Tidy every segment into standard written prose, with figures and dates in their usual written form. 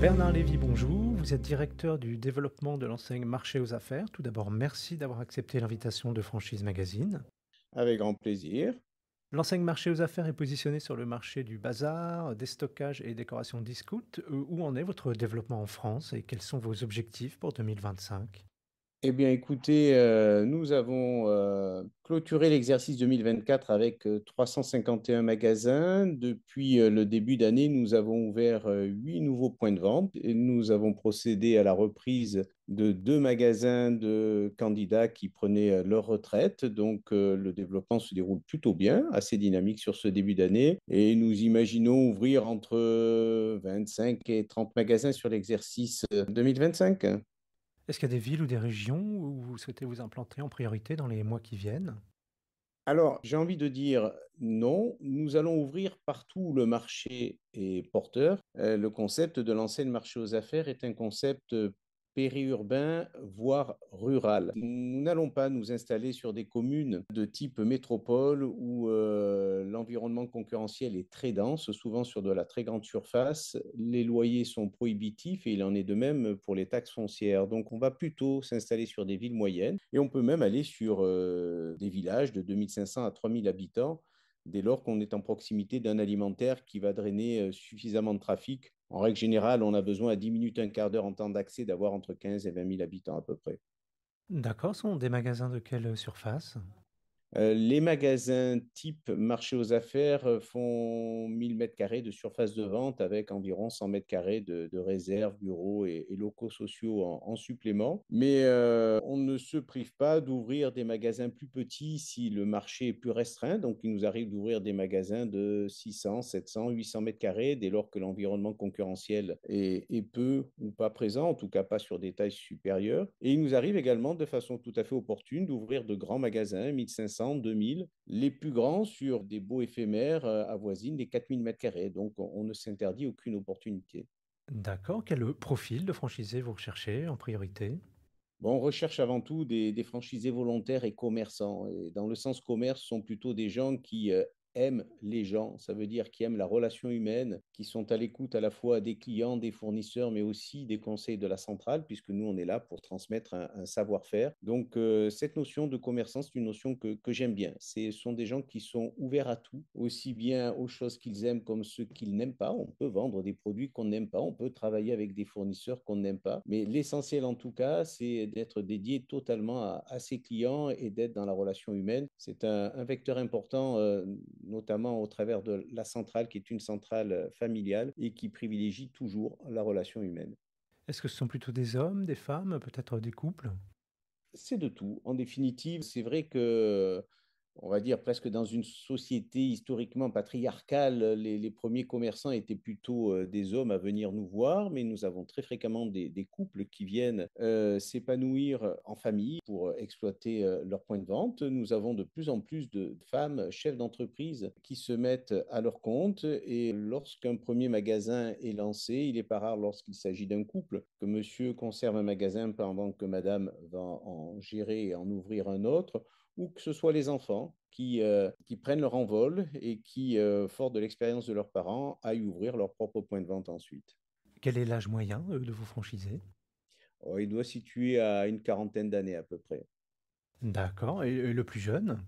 Bernard Lévy, bonjour. Vous êtes directeur du développement de l'enseigne Marché aux affaires. Tout d'abord, merci d'avoir accepté l'invitation de Franchise Magazine. Avec grand plaisir. L'enseigne Marché aux affaires est positionnée sur le marché du bazar, des stockages et décorations discount. Où en est votre développement en France et quels sont vos objectifs pour 2025? Eh bien, écoutez, nous avons clôturé l'exercice 2024 avec 351 magasins. Depuis le début d'année, nous avons ouvert 8 nouveaux points de vente et nous avons procédé à la reprise de 2 magasins de candidats qui prenaient leur retraite. Donc, le développement se déroule plutôt bien, assez dynamique sur ce début d'année. Et nous imaginons ouvrir entre 25 et 30 magasins sur l'exercice 2025. Est-ce qu'il y a des villes ou des régions où vous souhaitez vous implanter en priorité dans les mois qui viennent? Alors, j'ai envie de dire non. Nous allons ouvrir partout où le marché est porteur. Le concept de l'enseigne marché aux affaires est un concept périurbain, voire rural. Nous n'allons pas nous installer sur des communes de type métropole où l'environnement concurrentiel est très dense, souvent sur de la très grande surface. Les loyers sont prohibitifs et il en est de même pour les taxes foncières. Donc, on va plutôt s'installer sur des villes moyennes et on peut même aller sur des villages de 2500 à 3000 habitants dès lors qu'on est en proximité d'un alimentaire qui va drainer suffisamment de trafic. En règle générale, on a besoin à 10 minutes, un quart d'heure en temps d'accès d'avoir entre 15 et 20 000 habitants à peu près. D'accord, ce sont des magasins de quelle surface? Les magasins type marché aux affaires font 1000 mètres carrés de surface de vente avec environ 100 mètres carrés de réserves, bureaux et locaux sociaux en supplément. Mais on ne se prive pas d'ouvrir des magasins plus petits si le marché est plus restreint. Donc, il nous arrive d'ouvrir des magasins de 600, 700, 800 mètres carrés dès lors que l'environnement concurrentiel est peu ou pas présent, en tout cas pas sur des tailles supérieures. Et il nous arrive également de façon tout à fait opportune d'ouvrir de grands magasins, 1500, 2000, les plus grands sur des baux éphémères avoisinent les 4000 mètres carrés. Donc, on ne s'interdit aucune opportunité. D'accord, quel profil de franchisé vous recherchez en priorité? Bon, on recherche avant tout des franchisés volontaires et commerçants. Et dans le sens commerce, ce sont plutôt des gens qui aiment les gens. Ça veut dire qui aiment la relation humaine, qui sont à l'écoute à la fois des clients, des fournisseurs, mais aussi des conseils de la centrale, puisque nous, on est là pour transmettre un savoir-faire. Donc, cette notion de commerçant, c'est une notion que j'aime bien. Ce sont des gens qui sont ouverts à tout, aussi bien aux choses qu'ils aiment comme ceux qu'ils n'aiment pas. On peut vendre des produits qu'on n'aime pas, on peut travailler avec des fournisseurs qu'on n'aime pas, mais l'essentiel en tout cas, c'est d'être dédié totalement à ses clients et d'être dans la relation humaine. C'est un vecteur important, notamment au travers de la centrale, qui est une centrale familiale et qui privilégie toujours la relation humaine. Est-ce que ce sont plutôt des hommes, des femmes, peut-être des couples? C'est de tout. En définitive, c'est vrai que on va dire presque dans une société historiquement patriarcale, les premiers commerçants étaient plutôt des hommes à venir nous voir, mais nous avons très fréquemment des couples qui viennent s'épanouir en famille pour exploiter leur point de vente. Nous avons de plus en plus de femmes chefs d'entreprise qui se mettent à leur compte et lorsqu'un premier magasin est lancé, il n'est pas rare lorsqu'il s'agit d'un couple que monsieur conserve un magasin pendant que madame va en gérer et en ouvrir un autre ou que ce soit les enfants qui prennent leur envol et qui, fort de l'expérience de leurs parents, aillent ouvrir leur propre point de vente ensuite. Quel est l'âge moyen de vos franchisés? Oh, il doit situer à une quarantaine d'années à peu près. D'accord, et le plus jeune?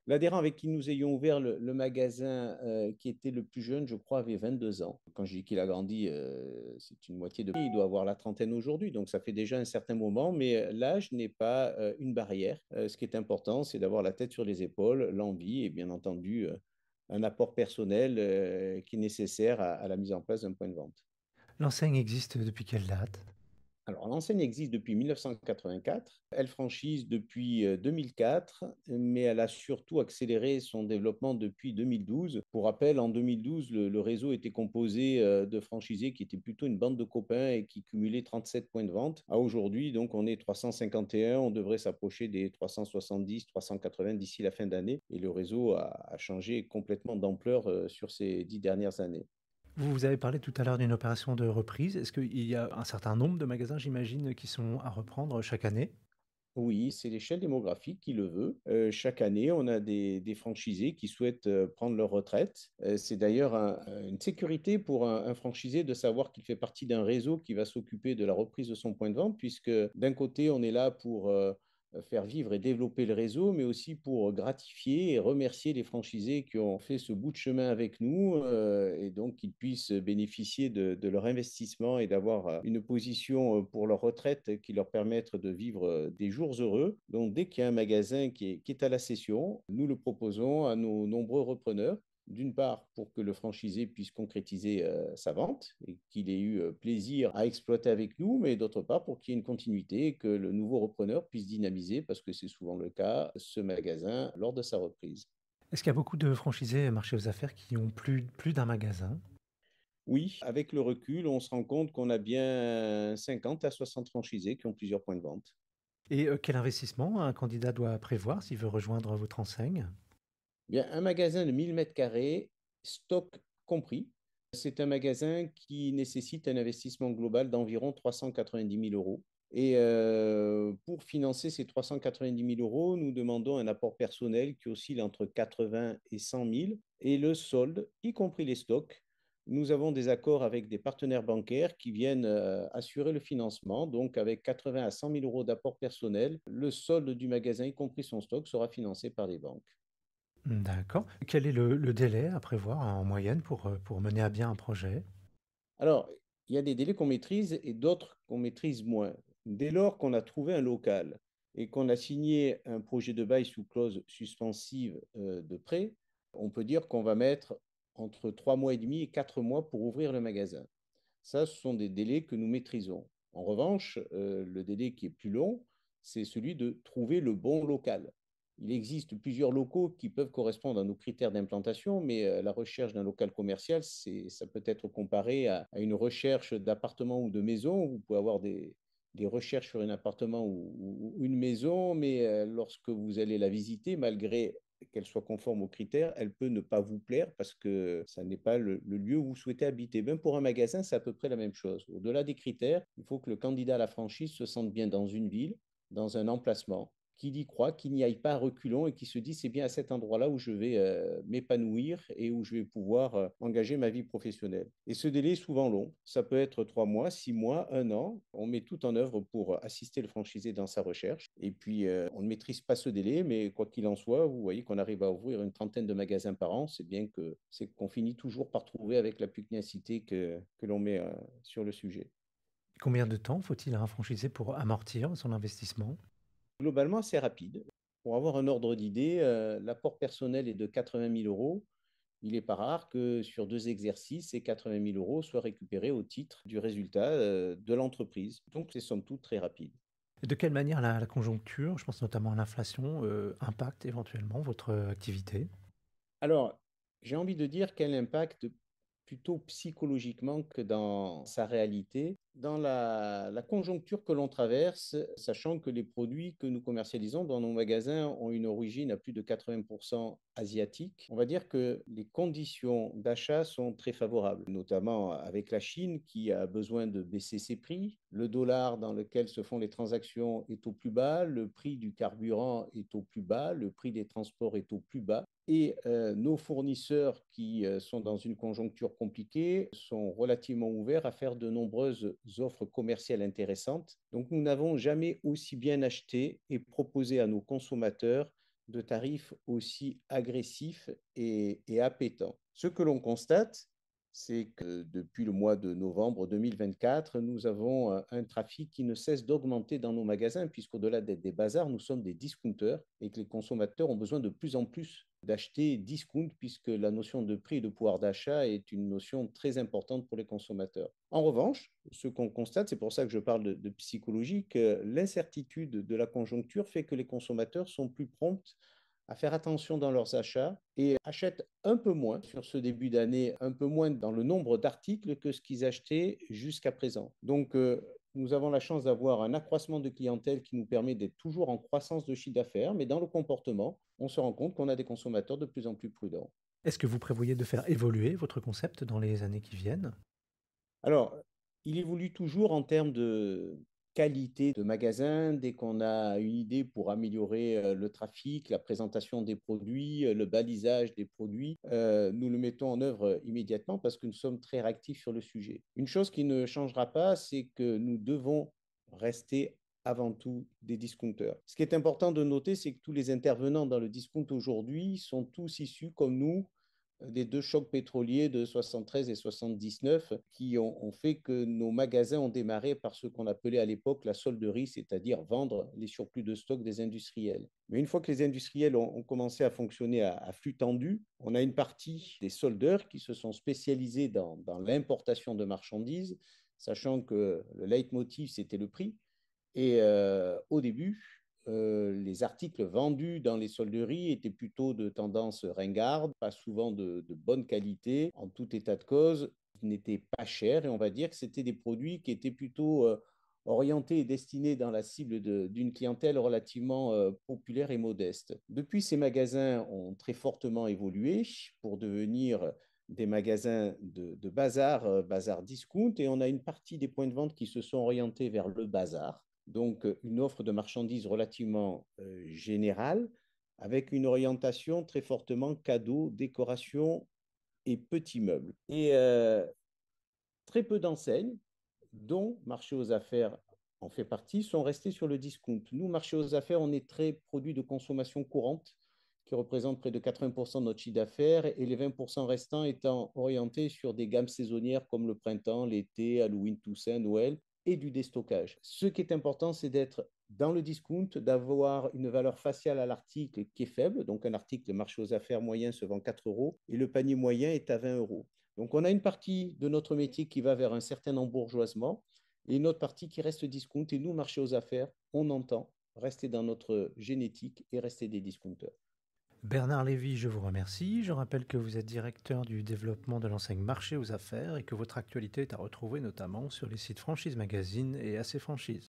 L'adhérent avec qui nous ayons ouvert le magasin, qui était le plus jeune, je crois, avait 22 ans. Quand je dis qu'il a grandi, c'est une moitié de... Il doit avoir la trentaine aujourd'hui, donc ça fait déjà un certain moment, mais l'âge n'est pas une barrière. Ce qui est important, c'est d'avoir la tête sur les épaules, l'envie et bien entendu un apport personnel qui est nécessaire à la mise en place d'un point de vente. L'enseigne existe depuis quelle date? Alors, l'enseigne existe depuis 1984. Elle franchise depuis 2004, mais elle a surtout accéléré son développement depuis 2012. Pour rappel, en 2012, le réseau était composé de franchisés qui étaient plutôt une bande de copains et qui cumulaient 37 points de vente. À aujourd'hui, donc, on est 351. On devrait s'approcher des 370, 380 d'ici la fin d'année. Et le réseau a changé complètement d'ampleur sur ces 10 dernières années. Vous avez parlé tout à l'heure d'une opération de reprise. Est-ce qu'il y a un certain nombre de magasins, j'imagine, qui sont à reprendre chaque année? Oui, c'est l'échelle démographique qui le veut. Chaque année, on a des franchisés qui souhaitent prendre leur retraite. C'est d'ailleurs une sécurité pour un franchisé de savoir qu'il fait partie d'un réseau qui va s'occuper de la reprise de son point de vente, puisque d'un côté, on est là pour faire vivre et développer le réseau, mais aussi pour gratifier et remercier les franchisés qui ont fait ce bout de chemin avec nous, et donc qu'ils puissent bénéficier de leur investissement et d'avoir une position pour leur retraite qui leur permette de vivre des jours heureux. Donc, dès qu'il y a un magasin qui est à la cession, nous le proposons à nos nombreux repreneurs. D'une part, pour que le franchisé puisse concrétiser sa vente et qu'il ait eu plaisir à exploiter avec nous, mais d'autre part, pour qu'il y ait une continuité et que le nouveau repreneur puisse dynamiser, parce que c'est souvent le cas, ce magasin lors de sa reprise. Est-ce qu'il y a beaucoup de franchisés marché aux affaires qui ont plus d'un magasin? Oui, avec le recul, on se rend compte qu'on a bien 50 à 60 franchisés qui ont plusieurs points de vente. Et quel investissement un candidat doit prévoir s'il veut rejoindre votre enseigne? Bien, un magasin de 1000 mètres carrés, stock compris, c'est un magasin qui nécessite un investissement global d'environ 390 000 euros. Et pour financer ces 390 000 euros, nous demandons un apport personnel qui oscille entre 80 et 100 000 et le solde, y compris les stocks. Nous avons des accords avec des partenaires bancaires qui viennent assurer le financement. Donc, avec 80 à 100 000 euros d'apport personnel, le solde du magasin, y compris son stock, sera financé par les banques. D'accord. Quel est le délai à prévoir en moyenne pour mener à bien un projet? Alors, il y a des délais qu'on maîtrise et d'autres qu'on maîtrise moins. Dès lors qu'on a trouvé un local et qu'on a signé un projet de bail sous clause suspensive de prêt, on peut dire qu'on va mettre entre 3 mois et demi et 4 mois pour ouvrir le magasin. Ça, ce sont des délais que nous maîtrisons. En revanche, le délai qui est plus long, c'est celui de trouver le bon local. Il existe plusieurs locaux qui peuvent correspondre à nos critères d'implantation, mais la recherche d'un local commercial, ça peut être comparé à une recherche d'appartement ou de maison. Vous pouvez avoir des recherches sur un appartement ou une maison, mais lorsque vous allez la visiter, malgré qu'elle soit conforme aux critères, elle peut ne pas vous plaire parce que ça n'est pas le lieu où vous souhaitez habiter. Même pour un magasin, c'est à peu près la même chose. Au-delà des critères, il faut que le candidat à la franchise se sente bien dans une ville, dans un emplacement, qu'il y croit, qu'il n'y aille pas à reculons et qu'il se dise c'est bien à cet endroit-là où je vais m'épanouir et où je vais pouvoir engager ma vie professionnelle. Et ce délai est souvent long. Ça peut être 3 mois, 6 mois, un an. On met tout en œuvre pour assister le franchisé dans sa recherche. Et puis, on ne maîtrise pas ce délai, mais quoi qu'il en soit, vous voyez qu'on arrive à ouvrir une trentaine de magasins par an. C'est qu'on finit toujours par trouver avec la pugnacité que l'on met sur le sujet. Combien de temps faut-il à un franchisé pour amortir son investissement? Globalement, c'est rapide. Pour avoir un ordre d'idée, l'apport personnel est de 80 000 euros. Il n'est pas rare que sur 2 exercices, ces 80 000 euros soient récupérés au titre du résultat de l'entreprise. Donc, c'est somme toute très rapide. Et de quelle manière la conjoncture, je pense notamment à l'inflation, impacte éventuellement votre activité? Alors, j'ai envie de dire qu'elle impacte plutôt psychologiquement que dans sa réalité. Dans la conjoncture que l'on traverse, sachant que les produits que nous commercialisons dans nos magasins ont une origine à plus de 80% asiatique, on va dire que les conditions d'achat sont très favorables, notamment avec la Chine qui a besoin de baisser ses prix. Le dollar dans lequel se font les transactions est au plus bas, le prix du carburant est au plus bas, le prix des transports est au plus bas. Et nos fournisseurs qui sont dans une conjoncture compliquée sont relativement ouverts à faire de nombreuses offres commerciales intéressantes. Donc nous n'avons jamais aussi bien acheté et proposé à nos consommateurs de tarifs aussi agressifs et appétants. Ce que l'on constate, c'est que depuis le mois de novembre 2024, nous avons un trafic qui ne cesse d'augmenter dans nos magasins, puisqu'au-delà d'être des bazars, nous sommes des discounters et que les consommateurs ont besoin de plus en plus d'acheter discount, puisque la notion de prix et de pouvoir d'achat est une notion très importante pour les consommateurs. En revanche, ce qu'on constate, c'est pour ça que je parle de psychologie, que l'incertitude de la conjoncture fait que les consommateurs sont plus prompts à faire attention dans leurs achats et achètent un peu moins sur ce début d'année, un peu moins dans le nombre d'articles que ce qu'ils achetaient jusqu'à présent. Donc, nous avons la chance d'avoir un accroissement de clientèle qui nous permet d'être toujours en croissance de chiffre d'affaires, mais dans le comportement, on se rend compte qu'on a des consommateurs de plus en plus prudents. Est-ce que vous prévoyez de faire évoluer votre concept dans les années qui viennent? Alors, il évolue toujours en termes de qualité de magasin, dès qu'on a une idée pour améliorer le trafic, la présentation des produits, le balisage des produits, nous le mettons en œuvre immédiatement parce que nous sommes très réactifs sur le sujet. Une chose qui ne changera pas, c'est que nous devons rester avant tout des discounters. Ce qui est important de noter, c'est que tous les intervenants dans le discount aujourd'hui sont tous issus, comme nous, des deux chocs pétroliers de 73 et 79 qui ont fait que nos magasins ont démarré par ce qu'on appelait à l'époque la solderie, c'est-à-dire vendre les surplus de stock des industriels. Mais une fois que les industriels ont commencé à fonctionner à flux tendu, on a une partie des soldeurs qui se sont spécialisés dans l'importation de marchandises, sachant que le leitmotiv, c'était le prix. Et au début, les articles vendus dans les solderies étaient plutôt de tendance ringarde, pas souvent de bonne qualité. En tout état de cause, ils n'étaient pas chers et on va dire que c'était des produits qui étaient plutôt orientés et destinés dans la cible d'une clientèle relativement populaire et modeste. Depuis, ces magasins ont très fortement évolué pour devenir des magasins de bazar, bazar discount, et on a une partie des points de vente qui se sont orientés vers le bazar, donc une offre de marchandises relativement générale, avec une orientation très fortement cadeaux, décoration et petits meubles. Et très peu d'enseignes, dont Marché aux affaires en fait partie, sont restées sur le discount. Nous, Marché aux affaires, on est très produit de consommation courante, qui représente près de 80% de notre chiffre d'affaires, et les 20% restants étant orientés sur des gammes saisonnières comme le printemps, l'été, Halloween, Toussaint, Noël, et du déstockage. Ce qui est important, c'est d'être dans le discount, d'avoir une valeur faciale à l'article qui est faible. Donc, un article marché aux affaires moyen se vend 4 euros et le panier moyen est à 20 euros. Donc, on a une partie de notre métier qui va vers un certain embourgeoisement et une autre partie qui reste discount. Et nous, marché aux affaires, on entend rester dans notre génétique et rester des discounters. Bernard Lévy, je vous remercie. Je rappelle que vous êtes directeur du développement de l'enseigne Marché aux affaires et que votre actualité est à retrouver notamment sur les sites Franchise Magazine et AC Franchise.